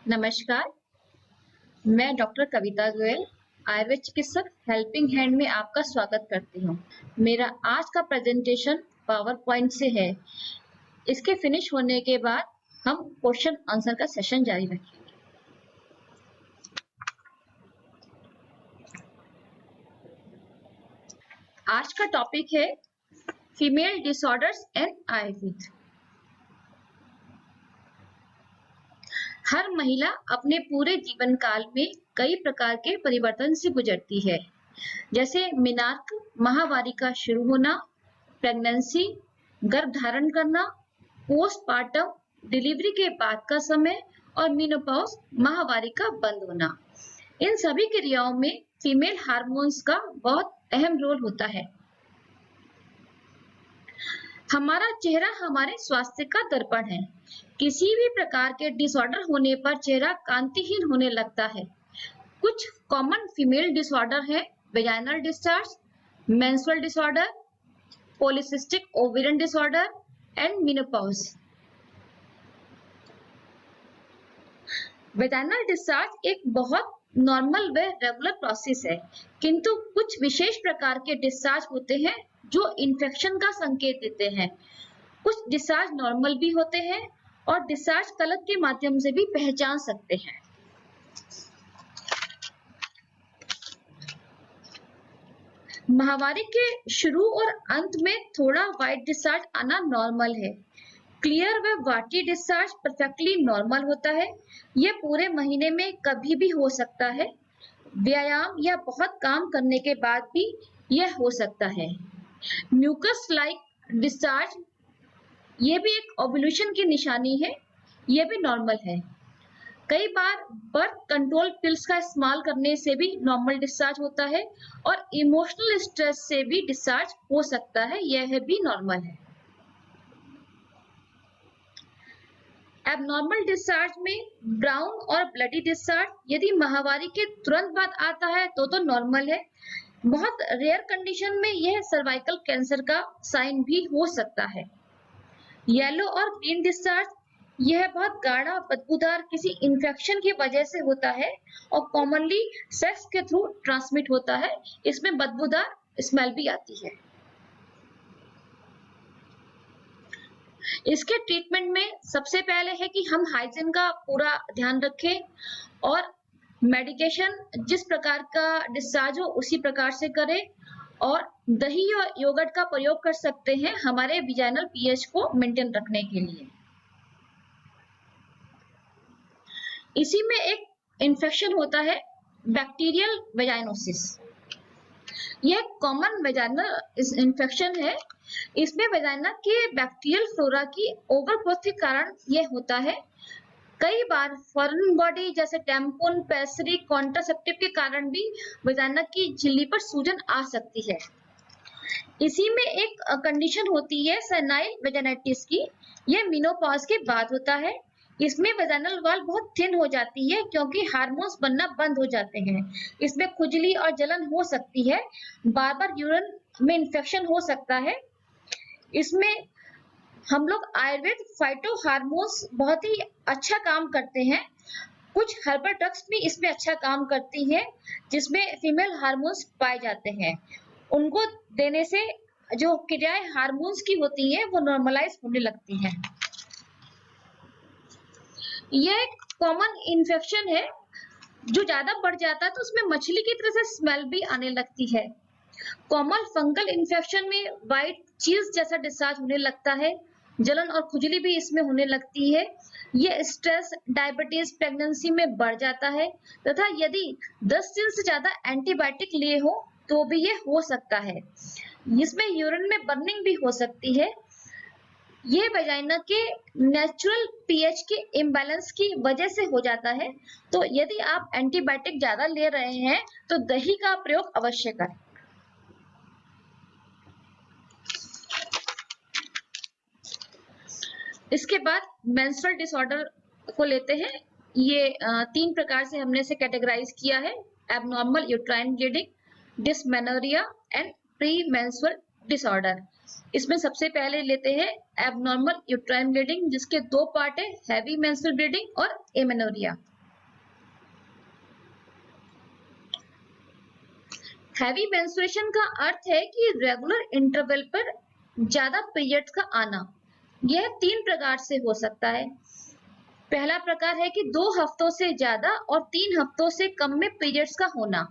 नमस्कार, मैं डॉक्टर कविता गोयल, आयुर्वेद चिकित्सक हेल्पिंग हैंड में आपका स्वागत करती हूँ। मेरा आज का प्रेजेंटेशन पावर पॉइंट से है। इसके फिनिश होने के बाद हम क्वेश्चन आंसर का सेशन जारी रखेंगे। आज का टॉपिक है फीमेल डिसऑर्डर्स एंड आयुर्वेद। हर महिला अपने पूरे जीवन काल में कई प्रकार के परिवर्तन से गुजरती है, जैसे मेनार्क माहवारी का शुरू होना, प्रेगनेंसी गर्भ धारण करना, पोस्टपार्टम डिलीवरी के बाद का समय और मेनोपॉज माहवारी का बंद होना। इन सभी क्रियाओं में फीमेल हार्मोन्स का बहुत अहम रोल होता है। हमारा चेहरा हमारे स्वास्थ्य का दर्पण है। किसी भी प्रकार के डिसऑर्डर होने पर चेहरा कांतिहीन होने लगता है। कुछ कॉमन फीमेल डिसऑर्डर है vaginal discharge, menstrual disorder, polycystic ovarian disorder and menopause. Vaginal discharge एक बहुत नॉर्मल व रेगुलर प्रोसेस है, किंतु कुछ विशेष प्रकार के डिस्चार्ज होते हैं जो इन्फेक्शन का संकेत देते हैं। कुछ डिस्चार्ज नॉर्मल भी होते हैं और डिस्चार्ज कलर के माध्यम से भी पहचान सकते हैं। माहवारी के शुरू और अंत में थोड़ा व्हाइट डिस्चार्ज आना नॉर्मल है। क्लियर व वाटी डिस्चार्ज परफेक्टली नॉर्मल होता है। यह पूरे महीने में कभी भी हो सकता है। व्यायाम या बहुत काम करने के बाद भी यह हो सकता है। म्यूकस लाइक डिस्चार्ज, ये भी एक ओव्यूलेशन की निशानी है। यह भी नॉर्मल है। कई बार बर्थ कंट्रोल पिल्स का इस्तेमाल करने से भी नॉर्मल डिस्चार्ज होता है और इमोशनल स्ट्रेस से भी डिस्चार्ज हो सकता है। यह भी नॉर्मल है। एबनॉर्मल डिस्चार्ज में ब्राउन और ब्लडी डिस्चार्ज यदि माहवारी के तुरंत बाद आता है तो नॉर्मल है। बहुत रेयर कंडीशन में यह सर्वाइकल कैंसर का साइन भी हो सकता है। येलो और ग्रीन डिस्चार्ज, यह बहुत गाढ़ा बदबूदार किसी इन्फेक्शन की वजह से होता है और कॉमनली सेक्स के थ्रू ट्रांसमिट होता है। इसमें बदबूदार स्मेल भी आती है। इसके ट्रीटमेंट में सबसे पहले है कि हम हाइजीन का पूरा ध्यान रखें और मेडिकेशन जिस प्रकार का डिस्चार्ज हो उसी प्रकार से करें और दही और योगर्ट का प्रयोग कर सकते हैं हमारे विजाइनल पीएच को मेंटेन रखने के लिए। इसी में एक इन्फेक्शन होता है बैक्टीरियल वेजाइनोसिस। यह कॉमन वेजाइनल इन्फेक्शन है। इसमें वेजाइना के बैक्टीरियल फ्लोरा की ओवरग्रोथ के कारण यह होता है। कई बार फॉरेन बॉडी जैसे टैम्पून, पैसरी, कॉन्ट्रासेप्टिव के कारण भी वेजाइना की झिल्ली पर सूजन आ सकती है। इसी में एक कंडीशन होती है सेनाइल वेजाइनाइटिस की। यह मेनोपॉज के बाद होता है। इसमें वेजाइनल वॉल बहुत थिन हो जाती है क्योंकि हार्मोन्स बनना बंद हो जाते हैं। इसमें खुजली और जलन हो सकती है। बार बार यूरिन में इन्फेक्शन हो सकता है। इसमें हम लोग आयुर्वेद फाइटो हार्मोन्स बहुत ही अच्छा काम करते हैं। कुछ हर्बल ड्रग्स भी इसमें अच्छा काम करती है जिसमें फीमेल हार्मोन्स पाए जाते हैं। उनको देने से जो क्रियाएं हार्मोन्स की होती है वो नॉर्मलाइज होने लगती है। यह एक कॉमन इन्फेक्शन है जो ज्यादा बढ़ जाता है तो उसमें मछली की तरह से स्मेल भी आने लगती है। कॉमन फंगल इन्फेक्शन में व्हाइट चीज जैसा डिस्चार्ज होने लगता है। जलन और खुजली भी इसमें होने लगती है। यह स्ट्रेस, डायबिटीज, प्रेगनेंसी में बढ़ जाता है तथा यदि 10 दिन से ज्यादा एंटीबायोटिक लिए हो तो भी यह हो सकता है। इसमें यूरिन में बर्निंग भी हो सकती है। यह वेजाइना के नेचुरल पीएच के इम्बैलेंस की वजह से हो जाता है। तो यदि आप एंटीबायोटिक ज्यादा ले रहे हैं तो दही का प्रयोग अवश्य करें। इसके बाद मेंस्ट्रुअल डिसऑर्डर को लेते हैं। ये 3 प्रकार से हमने इसे कैटेगराइज किया है: abnormal uterine bleeding, dysmenorrhoea and premenstrual disorder. इसमें सबसे पहले लेते हैं एबनॉर्मल यूट्राइन ब्लीडिंग, जिसके 2 पार्ट है: हैवी मेंस्ट्रुअल ब्लीडिंग और एमेनोरिया। हैवी मेंस्ट्रुएशन का अर्थ है कि रेगुलर इंटरवल पर ज्यादा पीरियड्स का आना। यह 3 प्रकार से हो सकता है। पहला प्रकार है कि 2 हफ्तों से ज्यादा और 3 हफ्तों से कम में पीरियड्स का होना।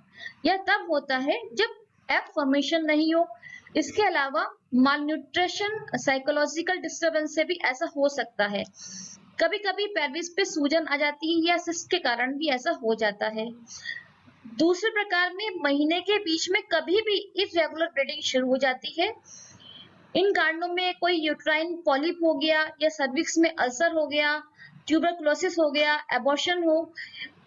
यह तब होता है जब एग फॉर्मेशन नहीं हो। इसके अलावा मालन्यूट्रिशन, साइकोलॉजिकल डिस्टर्बेंस से भी ऐसा हो सकता है। कभी कभी पेल्विस पे सूजन आ जाती है या सिस्ट के कारण भी ऐसा हो जाता है। दूसरे प्रकार में महीने के बीच में कभी भी इरेगुलर ब्लीडिंग शुरू हो जाती है। इन कारणों में कोई यूट्राइन पॉलिप हो गया या सर्विक्स में अल्सर हो गया, ट्यूबरकुलोसिस हो गया, एबॉर्शन हो,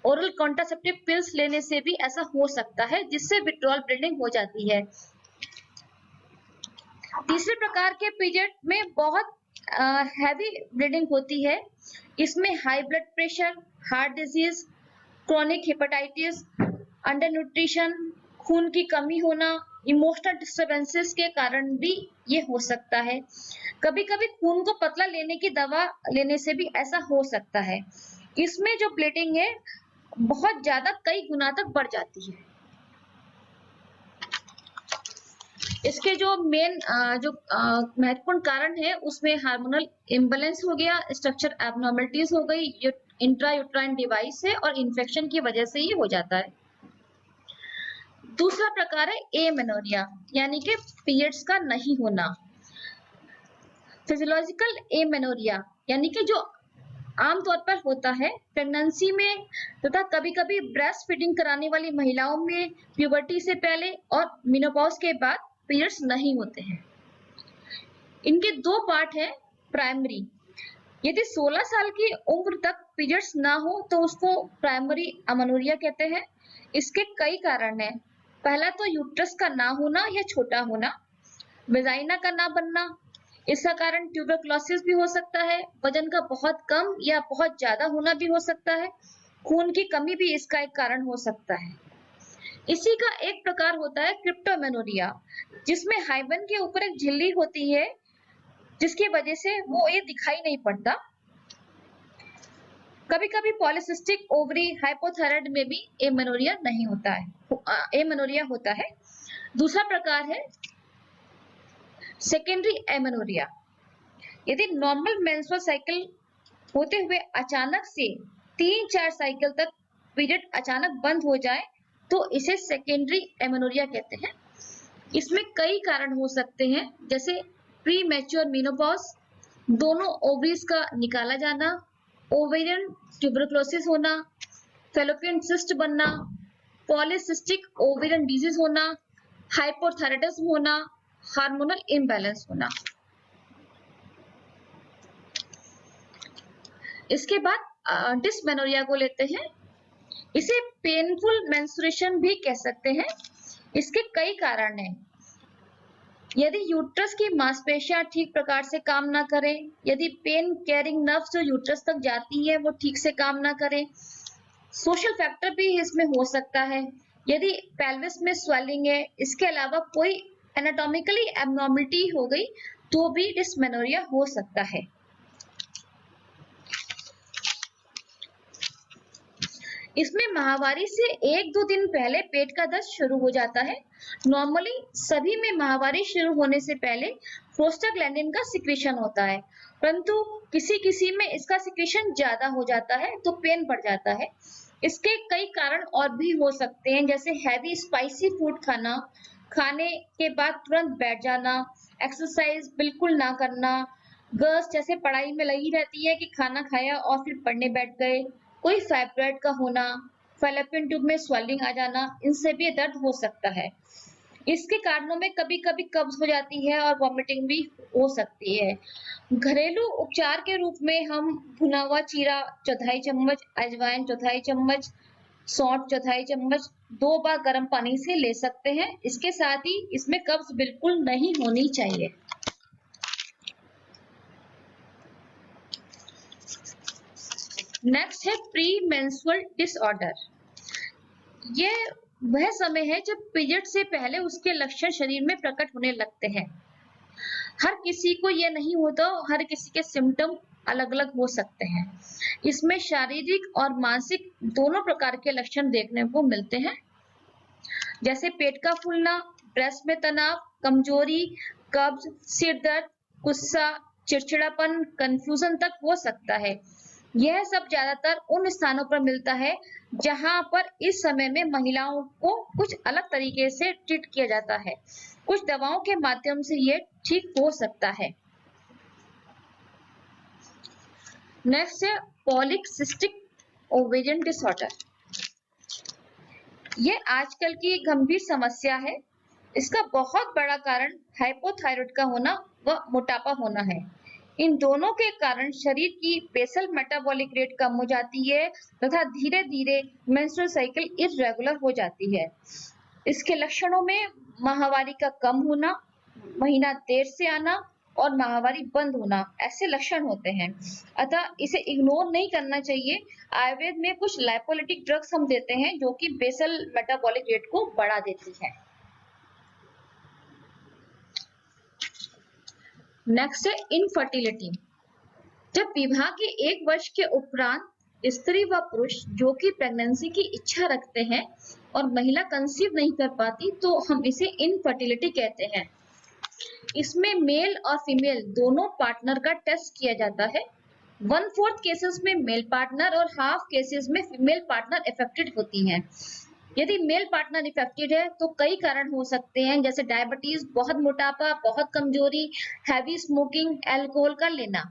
ओरल कॉन्ट्रासेप्टिव पिल्स लेने से भी ऐसा हो सकता है जिससे विथड्रॉल ब्लीडिंग हो जाती है। तीसरे प्रकार के पीरियड में बहुत हैवी ब्लीडिंग होती है। इसमें high blood pressure, heart disease, chronic hepatitis, under nutrition, खून की कमी होना, इमोशनल डिस्टर्बेंसेस के कारण भी ये हो सकता है। कभी कभी खून को पतला लेने की दवा लेने से भी ऐसा हो सकता है। इसमें जो ब्लीडिंग है बहुत ज्यादा कई गुना तक बढ़ जाती है। इसके जो मेन महत्वपूर्ण कारण है उसमें हार्मोनल इम्बैलेंस हो गया, स्ट्रक्चर एबनॉर्मलिटीज हो गई, इंट्रायूट्राइन डिवाइस है और इन्फेक्शन की वजह से ये हो जाता है। दूसरा प्रकार है एमेनोरिया, यानी कि पीरियड्स का नहीं होना। फिजियोलॉजिकल एमेनोरिया यानी कि जो आमतौर पर होता है प्रेगनेंसी में तथा कभी कभी ब्रेस्ट फीडिंग कराने वाली महिलाओं में प्यूबर्टी से पहले और मेनोपॉज के बाद पीरियड्स नहीं होते हैं। इनके 2 पार्ट हैं। प्राइमरी, यदि 16 साल की उम्र तक पीरियड्स ना हो तो उसको प्राइमरी अमेनोरिया कहते हैं। इसके कई कारण हैं। पहला तो यूट्रस का ना होना या छोटा होना, वेजाइना का ना बनना, इसका कारण ट्यूबरकुलोसिस भी हो सकता है, वजन का बहुत कम या बहुत ज्यादा होना भी हो सकता है, खून की कमी भी इसका एक कारण हो सकता है। इसी का एक प्रकार होता है क्रिप्टोमेनोरिया, जिसमें हाइबन के ऊपर एक झिल्ली होती है जिसकी वजह से वो ये दिखाई नहीं पड़ता। कभी कभी पॉलिसिस्टिक ओवरी हाइपोथायराइड में भी एमेनोरिया नहीं होता है, एमेनोरिया होता है। दूसरा प्रकार है सेकेंडरी एमेनोरिया। यदि नॉर्मल मेंस्ट्रुअल साइकिल होते हुए अचानक से 3-4 साइकिल तक पीरियड अचानक बंद हो जाए तो इसे सेकेंडरी एमेनोरिया कहते हैं। इसमें कई कारण हो सकते हैं, जैसे प्री मैच्योर मेनोपॉज, दोनों ओवरीज का निकाला जाना, ओवेरियन ट्यूबरकुलोसिस होना, फैलोपियन सिस्ट बनना, पॉलिसिस्टिक ओवेरियन डिजीज होना, हाइपोथायराइडिज्म होना, हार्मोनल इम्बैलेंस होना। इसके बाद डिस्मेनोरिया को लेते हैं। इसे पेनफुल मेंस्ट्रुएशन भी कह सकते हैं। इसके कई कारण हैं। यदि यूट्रस की मांसपेशियां ठीक प्रकार से काम ना करें, यदि पेन कैरिंग नर्व्स जो यूट्रस तक जाती है वो ठीक से काम ना करें, सोशल फैक्टर भी इसमें हो सकता है, यदि पेल्विस में स्वेलिंग है, इसके अलावा कोई एनाटॉमिकली एबनॉर्मलिटी हो गई तो भी डिस्मेनोरिया हो सकता है। इसमें माहवारी से 1-2 दिन पहले पेट का दर्द शुरू हो जाता है। नॉर्मली सभी में माहवारी शुरू होने से पहले प्रोस्टाग्लैंडिन का सिक्रीशन होता है, परंतु किसी में इसका सिक्रीशन ज्यादा हो जाता है तो पेन बढ़ जाता है। इसके कई कारण और भी हो सकते हैं, जैसे हैवी स्पाइसी फूड खाना, खाने के बाद तुरंत बैठ जाना, एक्सरसाइज बिल्कुल ना करना, गर्ल्स जैसे पढ़ाई में लगी रहती है कि खाना खाया और फिर पढ़ने बैठ गए, कोई फाइब्रॉइड का होना, फैलोपियन ट्यूब में स्वेलिंग आ जाना, इनसे भी दर्द हो सकता है। इसके कारणों में कभी कभी कब्ज हो जाती है और वॉमिटिंग भी हो सकती है। घरेलू उपचार के रूप में हम भुना हुआ जीरा 1/4 चम्मच, अजवाइन 1/4 चम्मच, सौंठ 1/4 चम्मच 2 बार गर्म पानी से ले सकते हैं। इसके साथ ही इसमें कब्ज बिल्कुल नहीं होनी चाहिए। नेक्स्ट है प्री मेंस्ट्रुअल डिसऑर्डर। ये वह समय है जब पीरियड से पहले उसके लक्षण शरीर में प्रकट होने लगते हैं। हर किसी को ये नहीं होता, हर किसी के सिम्टम अलग अलग हो सकते हैं। इसमें शारीरिक और मानसिक दोनों प्रकार के लक्षण देखने को मिलते हैं। जैसे पेट का फूलना, ब्रेस्ट में तनाव, कमजोरी, कब्ज, सिर दर्द, गुस्सा, चिड़चिड़ापन, कंफ्यूजन तक हो सकता है। यह सब ज्यादातर उन स्थानों पर मिलता है जहां पर इस समय में महिलाओं को कुछ अलग तरीके से ट्रीट किया जाता है। कुछ दवाओं के माध्यम से ये ठीक हो सकता है। नेक्स्ट है पॉलीसिस्टिक ओवेरियन डिसऑर्डर। ये आजकल की गंभीर समस्या है। इसका बहुत बड़ा कारण हाइपोथायराइड का होना व मोटापा होना है। इन दोनों के कारण शरीर की बेसल मेटाबॉलिक रेट कम हो जाती है तथा धीरे धीरे मेंस्ट्रुअल साइकिल इर्रेगुलर हो जाती है। इसके लक्षणों में माहवारी का कम होना, महीना देर से आना और माहवारी बंद होना ऐसे लक्षण होते हैं। अतः इसे इग्नोर नहीं करना चाहिए। आयुर्वेद में कुछ लाइपोलिटिक ड्रग्स हम देते हैं जो कि बेसल मेटाबॉलिक रेट को बढ़ा देती है। नेक्स्ट है इनफर्टिलिटी। जब विवाह के 1 वर्ष के उपरांत स्त्री व पुरुष जो कि प्रेगनेंसी की इच्छा रखते हैं और महिला कंसीव नहीं कर पाती तो हम इसे इनफर्टिलिटी कहते हैं। इसमें मेल और फीमेल दोनों पार्टनर का टेस्ट किया जाता है। 1/4 केसेस में मेल पार्टनर और हाफ केसेस में फीमेल पार्टनर अफेक्टेड होती हैं। यदि मेल पार्टनर इफेक्टेड है तो कई कारण हो सकते हैं, जैसे डायबिटीज, बहुत मोटापा, बहुत कमजोरी, हैवी स्मोकिंग, अल्कोहल का लेना।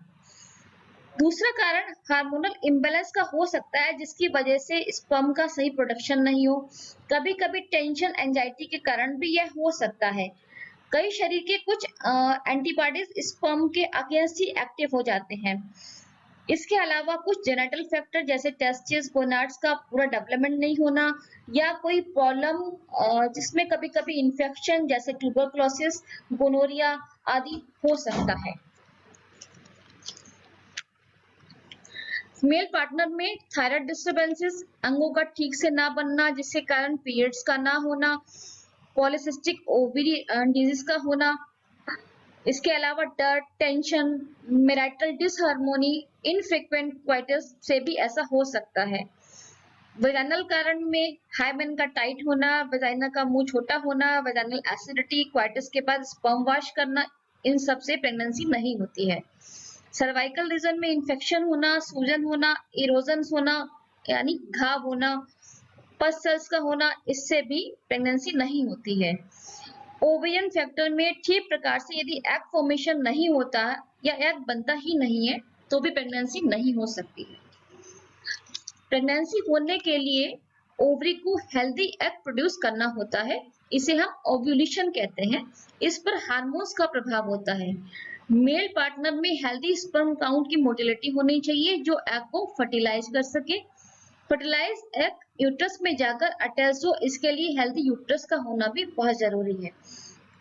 दूसरा कारण हार्मोनल इम्बैलेंस का हो सकता है जिसकी वजह से स्पर्म का सही प्रोडक्शन नहीं हो। कभी कभी टेंशन, एंजाइटी के कारण भी यह हो सकता है। कई शरीर के कुछ एंटीबॉडीज स्पर्म के अगेंस्ट ही एक्टिव हो जाते हैं। इसके अलावा कुछ जेनेटिक फैक्टर जैसे टेस्टिस, गोनाड्स का पूरा डेवलपमेंट नहीं होना या कोई प्रॉब्लम जिसमें कभी कभी इन्फेक्शन जैसे ट्यूबरकुलोसिस, गोनोरिया आदि हो सकता है। मेल पार्टनर में थायराइड डिस्टर्बेंसेस, अंगों का ठीक से ना बनना जिसके कारण पीरियड्स का ना होना, पॉलीसिस्टिक ओवरी डिजीज का होना, इसके अलावा डर, टेंशन, मैरिटल डिसहार्मोनी, इनफ्रीक्वेंट क्वाइटस से भी ऐसा हो सकता है। वेजाइनल कारण में हाइमेन का टाइट होना, वेजाइना का मुंह छोटा होना, वेजाइनल एसिडिटी, क्वाइटस के बाद स्पर्म वॉश करना, इन सब से प्रेगनेंसी नहीं होती है। सर्वाइकल रीजन में इंफेक्शन होना, सूजन होना, इरोजन होना यानी घाव होना, पस सेल्स का होना, इससे भी प्रेगनेंसी नहीं होती है। ओवेरियन फैक्टर में ठीक प्रकार से यदि एग फॉर्मेशन नहीं होता या एग बनता ही नहीं है तो भी प्रेगनेंसी नहीं हो सकती है। प्रेगनेंसी होने के लिए ओवरी को हेल्दी एग प्रोड्यूस करना होता है, इसे हम ओव्यूलेशन कहते हैं। इस पर हार्मोन्स का प्रभाव होता है। मेल पार्टनर में हेल्दी स्पर्म काउंट की मोटिलिटी होनी चाहिए जो एग को फर्टिलाइज कर सके। फर्टिलाइज एग यूट्रस में जाकर अटैच हो, इसके लिए हेल्दी यूट्रस का होना भी बहुत जरूरी है।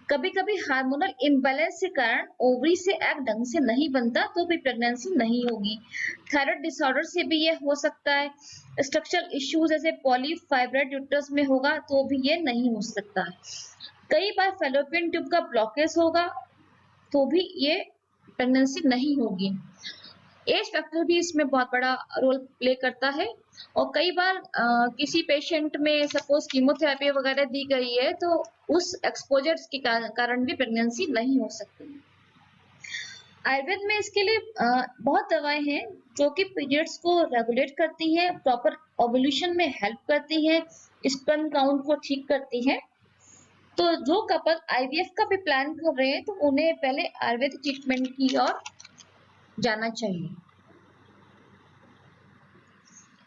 कभी कभी हार्मोनल इम्बैलेंस के कारण ओवरी से एग ढंग से नहीं बनता तो भी प्रेगनेंसी नहीं होगी। थायराइड डिसऑर्डर से भी यह हो सकता है। स्ट्रक्चरल इश्यूज जैसे पॉलीफाइब्रोइड यूट्रस में होगा तो भी ये नहीं हो सकता है। कई बार फैलोपियन ट्यूब का ब्लॉकेज होगा तो भी ये प्रेगनेंसी नहीं होगी। एज फैक्टर भी इसमें बहुत बड़ा रोल प्ले करता है और कई बार किसी पेशेंट में सपोज कीमोथेरेपी वगैरह दी गई है तो उस एक्सपोजर के कारण भी प्रेगनेंसी नहीं हो सकती। आयुर्वेद में इसके लिए बहुत दवाएं हैं जो कि पीरियड्स को रेगुलेट करती है, प्रॉपर ओव्यूलेशन में हेल्प करती है, स्पर्म काउंट को ठीक करती है। तो जो कपल आईवीएफ का भी प्लान कर रहे हैं तो उन्हें पहले आयुर्वेदिक ट्रीटमेंट की ओर जाना चाहिए।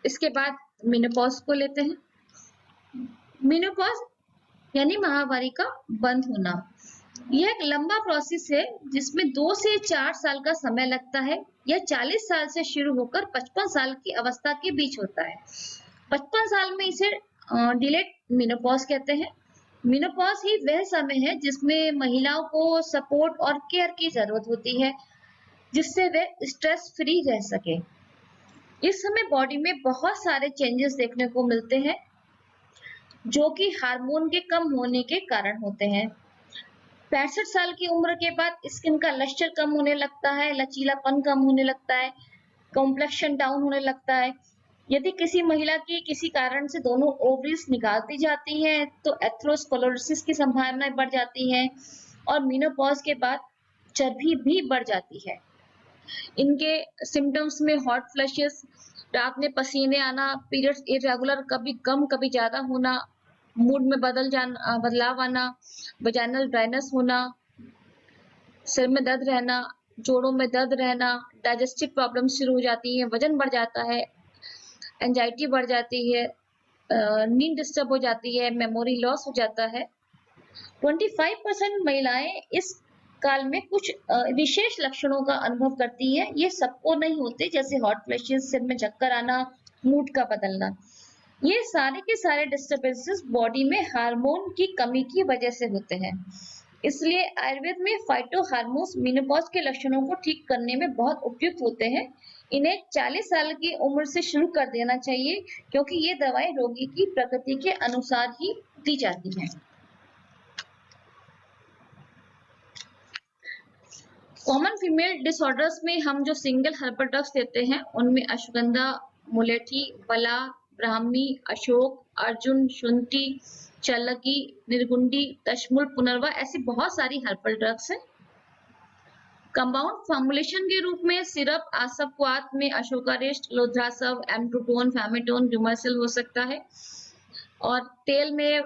इसके बाद मेनोपॉज को लेते हैं। मेनोपॉज यानी माहवारी का बंद होना, यह एक लंबा प्रोसेस है जिसमें 2 से 4 साल का समय लगता है। यह 40 साल से शुरू होकर 55 साल की अवस्था के बीच होता है। 55 साल में इसे डिलेड मेनोपॉज कहते हैं। मेनोपॉज ही वह समय है जिसमें महिलाओं को सपोर्ट और केयर की जरूरत होती है जिससे वे स्ट्रेस फ्री रह सके। इस समय बॉडी में बहुत सारे चेंजेस देखने को मिलते हैं जो कि हार्मोन के कम होने के कारण होते हैं। 65 साल की उम्र के बाद स्किन का लस्टर कम होने लगता है, लचीलापन कम होने लगता है, कॉम्प्लेक्शन डाउन होने लगता है। यदि किसी महिला की किसी कारण से दोनों ओवरीज निकाल दी जाती हैं तो एथेरोस्क्लेरोसिस की संभावना बढ़ जाती है और मेनोपॉज के बाद चर्बी भी बढ़ जाती है। इनके सिम्टम्स में हॉट फ्लैशेस, रात में पसीने आना, पीरियड्स इरेगुलर, कभी कम कभी ज्यादा होना, मूड में बदलाव आना, वजाइनल ड्राइनेस होना, सिर में दर्द रहना, जोड़ों में दर्द रहना, डाइजेस्टिव प्रॉब्लम शुरू हो जाती है, वजन बढ़ जाता है, एंजाइटी बढ़ जाती है, नींद डिस्टर्ब हो जाती है, मेमोरी लॉस हो जाता है। 25% महिलाएं इस काल में कुछ विशेष लक्षणों का अनुभव करती है। ये सबको नहीं होते, जैसे हॉट फ्लैशेस, सिर में चक्कर आना, मूड का बदलना। ये सारे के सारे डिस्टर्बेंसेस बॉडी में हार्मोन की कमी की वजह से होते हैं। इसलिए आयुर्वेद में फाइटो हार्मोन्स मेनोपॉज के लक्षणों को ठीक करने में बहुत उपयुक्त होते हैं। इन्हें 40 साल की उम्र से शुरू कर देना चाहिए, क्योंकि ये दवाई रोगी की प्रकृति के अनुसार ही दी जाती है। कॉमन फीमेल डिसऑर्डर्स में हम जो सिंगल हर्बल ड्रग्स देते हैं उनमें अश्वगंधा, मुलेठी, बला, ब्राह्मी, अशोक, अर्जुन, शुंठी, चलकी, निर्गुंडी, दशमूल, पुनर्वा, ऐसी बहुत सारी हर्बल ड्रग्स हैं। कंपाउंड फॉर्मुलेशन के रूप में सिरप, आसवक्वाथ में अशोकारिष्ट, लोध्रासव, एम्ट्रोटोन, फैमेटोन, जुमासिल हो सकता है। और तेल में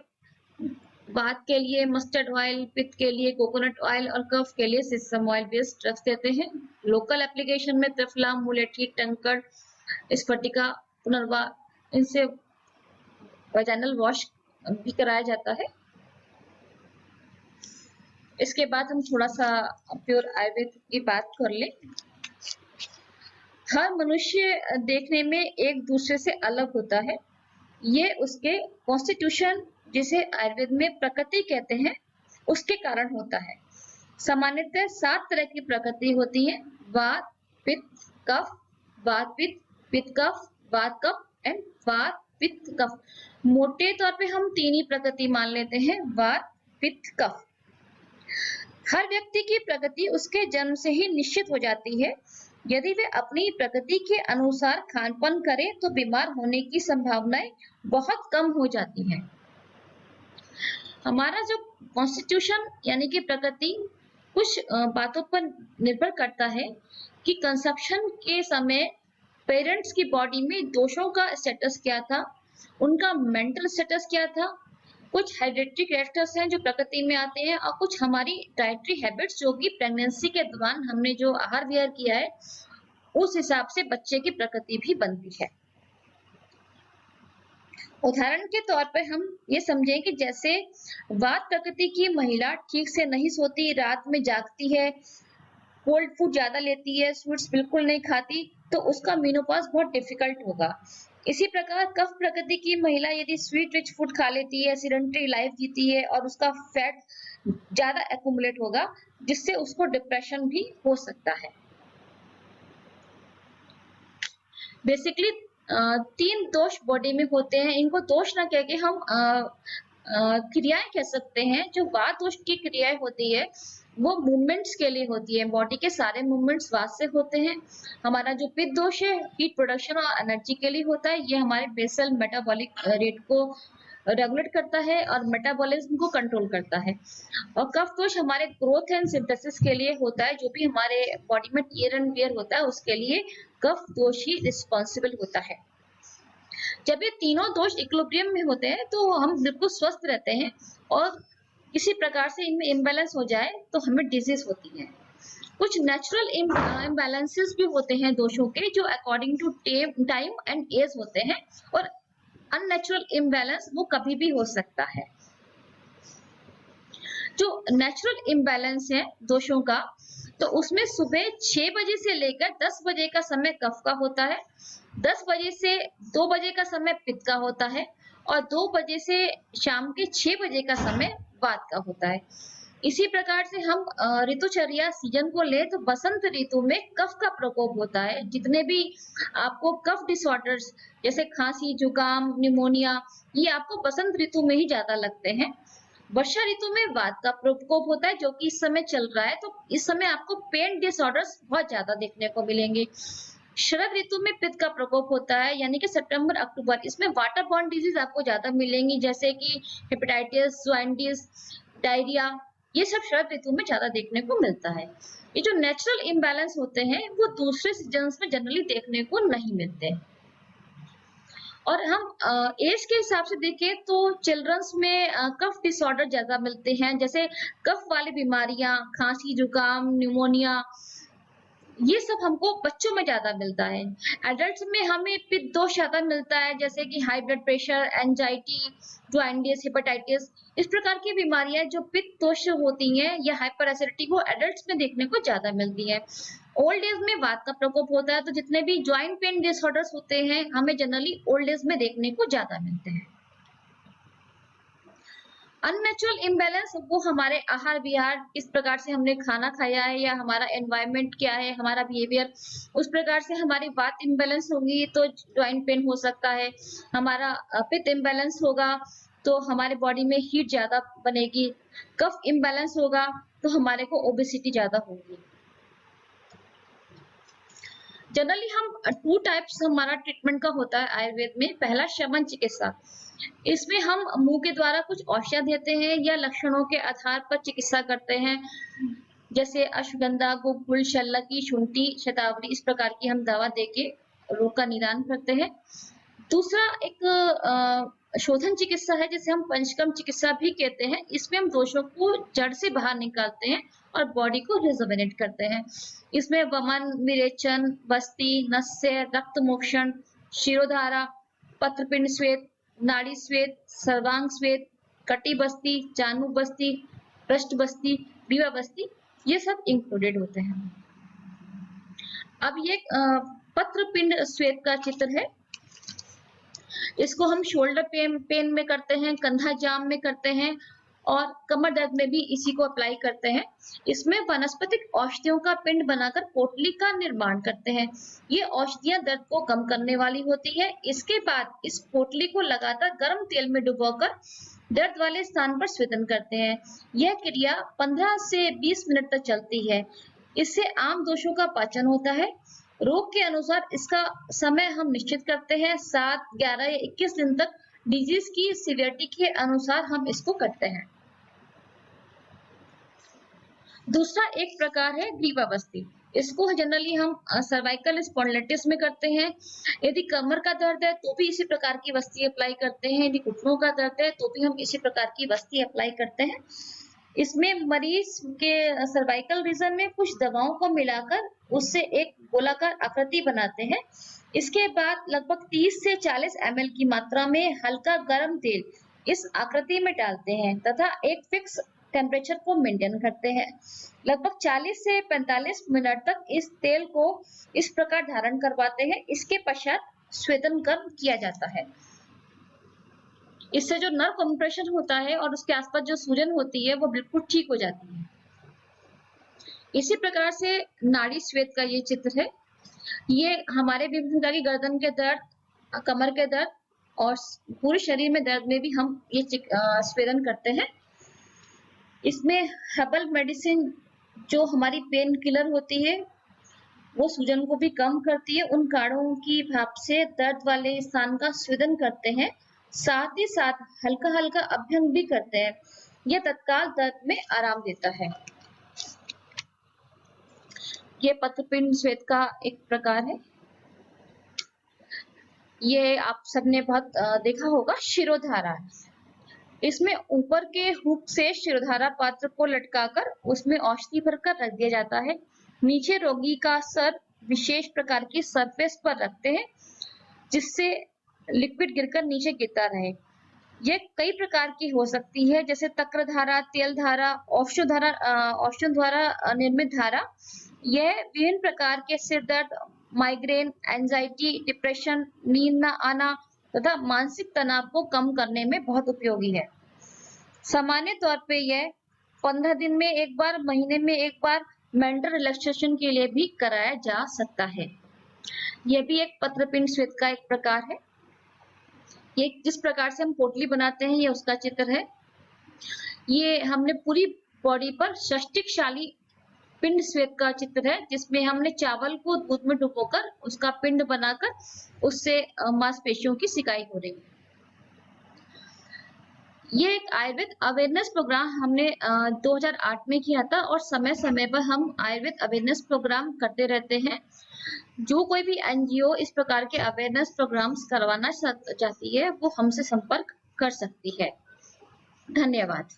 वात के लिए मस्टर्ड ऑयल, पित्त के लिए कोकोनट ऑयल और कफ के लिए सिसम ऑयल बेस्ड ड्रग्स देते हैं। लोकल एप्लीकेशन में त्रिफला, मुलेठी, टंकड़, स्फटिका, पुनर्वा, इनसे वजाइनल वॉश भी कराया जाता है। इसके बाद हम थोड़ा सा प्योर आयुर्वेद की बात कर ले। हर मनुष्य देखने में एक दूसरे से अलग होता है। ये उसके कॉन्स्टिट्यूशन, जिसे आयुर्वेद में प्रकृति कहते हैं, उसके कारण होता है। सामान्यतः 7 तरह की प्रकृति होती है: वात, पित्त, कफ, वात पित्त, पित्त कफ, वात कफ एंड वात पित्त कफ। मोटे तौर पे हम 3 ही प्रकृति मान लेते हैं: वात, पित्त, कफ। हर व्यक्ति की प्रकृति उसके जन्म से ही निश्चित हो जाती है। यदि वे अपनी प्रकृति के अनुसार खानपान करें तो बीमार होने की संभावनाएं बहुत कम हो जाती हैं। हमारा जो कॉन्स्टिट्यूशन यानी कि प्रकृति कुछ बातों पर निर्भर करता है कि कंसेप्शन के समय पेरेंट्स की बॉडी में दोषों का स्टेटस क्या था, उनका मेंटल स्टेटस क्या था। कुछ हेरिडिटरी कैरेक्टर्स हैं जो प्रकृति में आते हैं और कुछ हमारी डाइटरी हैबिट्स जो कि प्रेगनेंसी के दौरान हमने जो आहार विहार किया है उस हिसाब से बच्चे की प्रकृति भी बनती है। उदाहरण के तौर पर हम ये समझें कि जैसे वात प्रकृति की महिला ठीक से नहीं सोती, रात में जागती है, कोल्ड फूड ज्यादा लेती है, स्वीट्स बिल्कुल नहीं खाती, तो उसका मेनोपॉज बहुत डिफिकल्ट होगा। इसी प्रकार कफ प्रकृति की महिला यदि स्वीट रिच फूड खा लेती है, सीडेंटरी लाइफ जीती है और उसका फैट ज्यादा एक्यूमुलेट होगा, जिससे उसको डिप्रेशन भी हो सकता है। बेसिकली 3 दोष बॉडी में होते हैं। इनको दोष ना कह के हम क्रियाएं कह सकते हैं। जो वात दोष की क्रियाएं होती है वो मूवमेंट्स के लिए होती है। बॉडी के सारे मूवमेंट्स वात से होते हैं। हमारा जो पित्त दोष है हीट प्रोडक्शन और एनर्जी के लिए होता है। ये हमारे बेसल मेटाबॉलिक रेट को रेगुलेट करता है और मेटाबॉलिज्म को कंट्रोल करता है। और कफ दोष हमारे ग्रोथ एंड सिंथेसिस के लिए होता है। जो भी हमारे बॉडी में टियर एंड वियर होता है उसके लिए कफ दोष ही रिस्पॉन्सिबल होता है। जब ये तीनों दोष इक्विलिब्रियम में होते हैं तो हम बिल्कुल स्वस्थ रहते हैं, और किसी प्रकार से इनमें इम्बैलेंस हो जाए तो हमें डिजीज होती है। कुछ नेचुरल इम्बैलेंसेस भी होते हैं दोषों के, जो according to time and age होते हैं, और अननेचुरल इम्बैलेंस वो कभी भी हो सकता है। जो नेचुरल इम्बैलेंस है दोषों का, तो उसमें सुबह 6 बजे से लेकर 10 बजे का समय कफ का होता है, 10 बजे से 2 बजे का समय पित्त का होता है, और 2 बजे से शाम के 6 बजे का समय वात का होता है। इसी प्रकार से हम ऋतुचर्या सीजन को ले तो बसंत ऋतु में कफ का प्रकोप होता है। जितने भी आपको कफ डिसऑर्डर्स जैसे खांसी, जुकाम, निमोनिया, ये आपको बसंत ऋतु में ही ज्यादा लगते हैं। वर्षा ऋतु में वात का प्रकोप होता है, जो कि इस समय चल रहा है, तो इस समय आपको पेन डिसऑर्डर्स बहुत ज्यादा देखने को मिलेंगे। शरद ऋतु में पित्त का प्रकोप होता है, यानी कि सितंबर अक्टूबर। इसमें वाटर बॉर्न डिजीज आपको ज्यादा मिलेंगी, जैसे कि हेपेटाइटिस, ज्वाइंटिस, डायरिया, ये सब शरद ऋतु में ज्यादा देखने को मिलता है। ये जो नेचुरल इम्बैलेंस होते हैं वो दूसरे सीजन्स में जनरली देखने को नहीं मिलते। और हम एज के हिसाब से देखें तो चिल्ड्रंस में कफ डिसऑर्डर ज्यादा मिलते हैं, जैसे कफ वाली बीमारियां, खांसी, जुकाम, न्यूमोनिया, ये सब हमको बच्चों में ज्यादा मिलता है। एडल्ट्स में हमें पित्त दोष ज्यादा मिलता है, जैसे कि हाई ब्लड प्रेशर, एंजाइटी, ज्वाइंटिस, हेपेटाइटिस, इस प्रकार की बीमारियां जो पित्त दोष होती हैं या हाइपर एसिडिटी वो एडल्ट्स में देखने को ज्यादा मिलती है। ओल्ड एज में वात का प्रकोप होता है, तो जितने भी ज्वाइंट पेन डिसऑर्डर्स होते हैं हमें जनरली ओल्ड एज में देखने को ज्यादा मिलते हैं। अननेचुरल इम्बैलेंस वो हमारे आहार विहार, किस प्रकार से हमने खाना खाया है या हमारा एनवायरनमेंट क्या है, हमारा बिहेवियर, उस प्रकार से हमारी बात इम्बैलेंस होगी तो ज्वाइंट पेन हो सकता है। हमारा पित्त इम्बैलेंस होगा तो हमारे बॉडी में हीट ज्यादा बनेगी। कफ इम्बैलेंस होगा तो हमारे को ओबेसिटी ज्यादा होगी। जनरली हम 2 टाइप्स हमारा ट्रीटमेंट का होता है आयुर्वेद में। पहला शमन चिकित्सा, इसमें हम मुंह के द्वारा कुछ औषध देते हैं या लक्षणों के आधार पर चिकित्सा करते हैं, जैसे अश्वगंधा, गुग्गुल, शल्लकी, शुंठी, शतावरी, इस प्रकार की हम दवा देके रोग का निदान करते हैं। दूसरा एक शोधन चिकित्सा है, जिसे हम पंचकर्म चिकित्सा भी कहते हैं। इसमें हम दोषों को जड़ से बाहर निकालते हैं और बॉडी को रिजुवेनेट करते हैं। इसमें वमन, विरेचन, बस्ती, नस्य, रक्त मोक्षण, शिरोधारा, पत्रपिंड स्वेद, नाड़ी स्वेद, सर्वांग स्वेद, कटी बस्ती, चानु बस्ती, पृष्ठ बस्ती, ग्रीवा बस्ती, ये सब इंक्लूडेड होते हैं। अब ये पत्रपिंड स्वेद का चित्र है। इसको हम शोल्डर पेन में करते हैं, कंधा जाम में करते हैं और कमर दर्द में भी इसी को अप्लाई करते हैं। इसमें वनस्पतिक औषधियों का पिंड बनाकर पोटली का निर्माण करते हैं। ये औषधियां दर्द को कम करने वाली होती है। इसके बाद इस पोटली को लगातार गर्म तेल में डुबोकर दर्द वाले स्थान पर स्वेदन करते हैं। यह क्रिया 15 से 20 मिनट तक चलती है। इससे आम दोषों का पाचन होता है। रोग के अनुसार इसका समय हम निश्चित करते हैं, 7, 11 या 21 दिन तक। डिजीज की सीवियरिटी के अनुसार हम इसको करते हैं। दूसरा एक प्रकार है ग्रीवावस्थी। इसको जनरली हम सर्वाइकल स्पॉन्डिलाइटिस में करते हैं। यदि कमर का दर्द है तो भी इसी प्रकार की वस्ती अप्लाई करते हैं। यदि घुटनों का दर्द है तो भी हम इसी प्रकार की वस्ती अप्लाई करते हैं। इसमें मरीज के सर्वाइकल रीजन में कुछ दवाओं को मिलाकर उससे एक गोलाकार आकृति बनाते हैं। इसके बाद लगभग 30 से 40 ml की मात्रा में हल्का गर्म तेल इस आकृति में डालते हैं तथा एक फिक्स टेम्परेचर को मेंटेन करते हैं। लगभग 40 से 45 मिनट तक इस तेल को इस प्रकार धारण करवाते हैं। इसके पश्चात स्वेदन कर्म किया जाता है। इससे जो नर्व कंप्रेशन होता है और उसके आसपास जो सूजन होती है वो बिल्कुल ठीक हो जाती है। इसी प्रकार से नाड़ी स्वेद का ये चित्र है। ये हमारे विभिन्न प्रकार की गर्दन के दर्द, कमर के दर्द और पूरे शरीर में दर्द में भी हम ये स्वेदन करते हैं। इसमें हर्बल मेडिसिन जो हमारी पेन किलर होती है वो सूजन को भी कम करती है। उन काढ़ों की भाप से दर्द वाले स्थान का स्वेदन करते हैं, साथ ही साथ हल्का हल्का अभ्यंग भी करते हैं। यह तत्काल दर्द में आराम देता है। ये पत्रपिंड स्वेद का एक प्रकार है। ये आप सबने बहुत देखा होगा। शिरोधारा, इसमें ऊपर के हुक से शिरोधारा पात्र को लटकाकर उसमें औषधि भरकर रख दिया जाता है। नीचे रोगी का सर विशेष प्रकार की सरफेस पर रखते हैं जिससे लिक्विड गिरकर नीचे गिरता रहे। यह कई प्रकार की हो सकती है, जैसे तक्रधारा, तेल धारा, औषध द्वारा निर्मित धारा। यह विभिन्न प्रकार के सिर दर्द, माइग्रेन, एंजाइटी, डिप्रेशन, नींद न आना तथा मानसिक तनाव को कम करने में बहुत उपयोगी है। सामान्य तौर पे यह 15 दिन में एक बार, महीने में एक बार मेंटल रिलैक्सेशन के लिए भी कराया जा सकता है। यह भी एक पत्रपिंड स्वेद का एक प्रकार है। ये जिस प्रकार से हम पोटली बनाते हैं ये उसका चित्र है। ये हमने पूरी बॉडी पर षष्टिकशाली पिंड श्वेत का चित्र है, जिसमें हमने चावल को दूध में डुबोकर उसका पिंड बनाकर उससे मांसपेशियों की सिकाई हो रही है। ये एक आयुर्वेद अवेयरनेस प्रोग्राम हमने 2008 में किया था और समय समय पर हम आयुर्वेद अवेयरनेस प्रोग्राम करते रहते हैं। जो कोई भी एनजीओ इस प्रकार के अवेयरनेस प्रोग्राम्स करवाना चाहती है वो हमसे संपर्क कर सकती है। धन्यवाद।